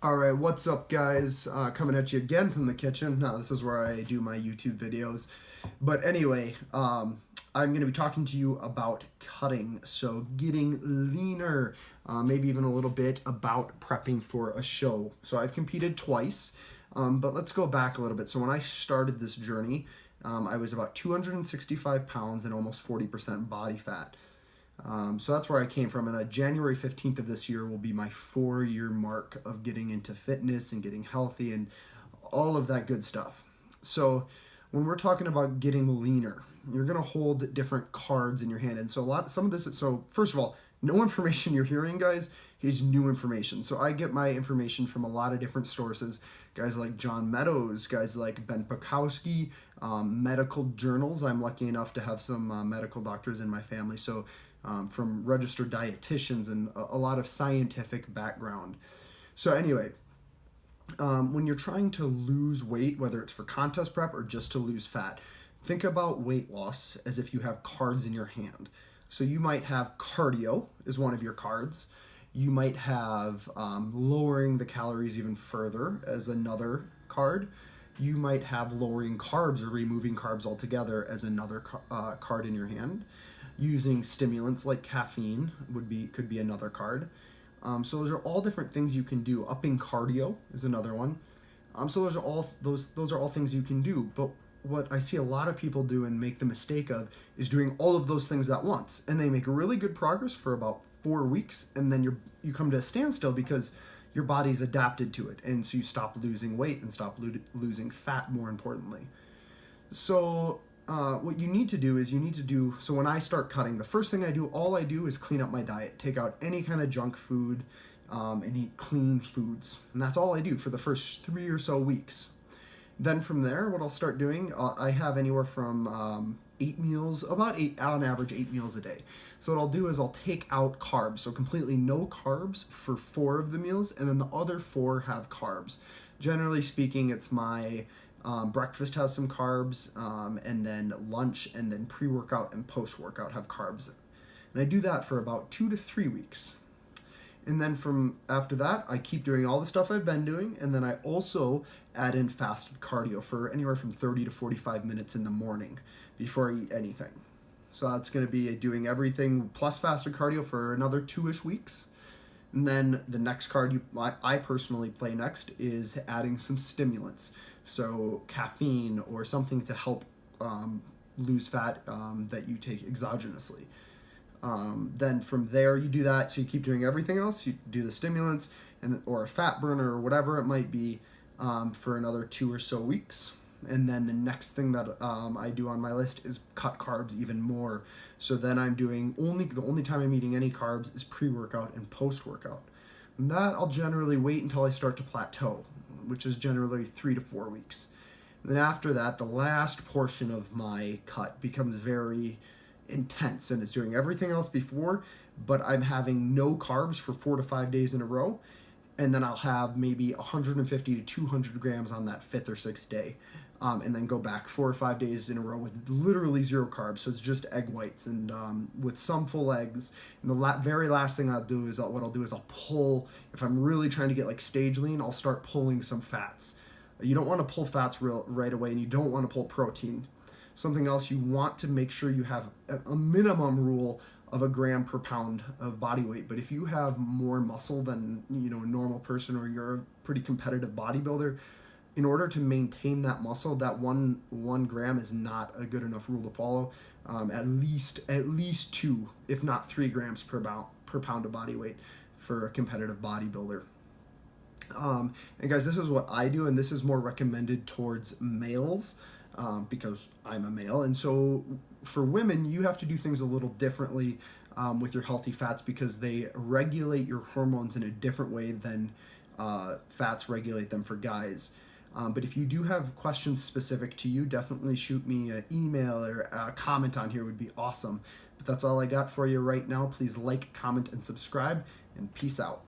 Alright, what's up guys? Coming at you again from the kitchen. Now this is where I do my YouTube videos. But anyway, I'm going to be talking to you about cutting, so getting leaner, maybe even a little bit about prepping for a show. So I've competed twice, but let's go back a little bit. So when I started this journey, I was about 265 pounds and almost 40% body fat. So that's where I came from, and January 15th of this year will be my 4-year mark of getting into fitness and getting healthy and all of that good stuff. So when we're talking about getting leaner, you're going to hold different cards in your hand. And so so first of all, no information you're hearing, guys, is new information. So I get my information from a lot of different sources, guys like John Meadows, guys like Ben Pakowski, medical journals. I'm lucky enough to have some medical doctors in my family. So from registered dietitians and a lot of scientific background. So anyway, when you're trying to lose weight, whether it's for contest prep or just to lose fat, think about weight loss as if you have cards in your hand. So you might have cardio as one of your cards. You might have lowering the calories even further as another card. You might have lowering carbs or removing carbs altogether as another card in your hand. Using stimulants like caffeine could be another card. So those are all different things you can do. Upping cardio is another one. So those are all things you can do. But what I see a lot of people do and make the mistake of is doing all of those things at once, and they make really good progress for about 4 weeks, and then you come to a standstill because your body's adapted to it, and so you stop losing weight and stop losing fat, more importantly. So what you need to do so when I start cutting, the first thing all I do is clean up my diet, take out any kind of junk food, and eat clean foods. And that's all I do for the first 3 or so weeks. Then from there, what I'll start doing, I have anywhere from 8 meals, on average 8 meals a day. So what I'll do is I'll take out carbs, so completely no carbs for 4 of the meals, and then the other 4 have carbs. Generally speaking, it's my breakfast has some carbs, and then lunch, and then pre-workout and post-workout have carbs. And I do that for about 2 to 3 weeks. And then from after that, I keep doing all the stuff I've been doing, and then I also add in fasted cardio for anywhere from 30 to 45 minutes in the morning before I eat anything. So that's going to be doing everything plus fasted cardio for another 2-ish weeks. And then the next card I personally play next is adding some stimulants. So caffeine or something to help lose fat that you take exogenously. Then from there you do that, so you keep doing everything else, you do the stimulants or a fat burner or whatever it might be for another 2 or so weeks. And then the next thing that I do on my list is cut carbs even more. So then I'm doing the only time I'm eating any carbs is pre-workout and post-workout. And that I'll generally wait until I start to plateau, which is generally 3 to 4 weeks. And then after that, the last portion of my cut becomes very intense, and it's doing everything else before, but I'm having no carbs for 4 to 5 days in a row, and then I'll have maybe 150 to 200 grams on that 5th or 6th day, and then go back 4 or 5 days in a row with literally 0 carbs. So it's just egg whites and with some full eggs. And the very last thing I'll do is I'll pull. If I'm really trying to get like stage lean, I'll start pulling some fats. You don't want to pull fats right away, and you don't want to pull protein. Something else, you want to make sure you have a minimum rule of 1 gram per pound of body weight. But if you have more muscle than a normal person, or you're a pretty competitive bodybuilder, in order to maintain that muscle, that one gram is not a good enough rule to follow. At least 2, if not 3 grams per pound of body weight for a competitive bodybuilder. And guys, this is what I do, and this is more recommended towards males. Because I'm a male, and so for women you have to do things a little differently with your healthy fats, because they regulate your hormones in a different way than fats regulate them for guys. But if you do have questions specific to you, definitely shoot me an email or a comment on here would be awesome. But that's all I got for you right now. Please like, comment, and subscribe, and peace out.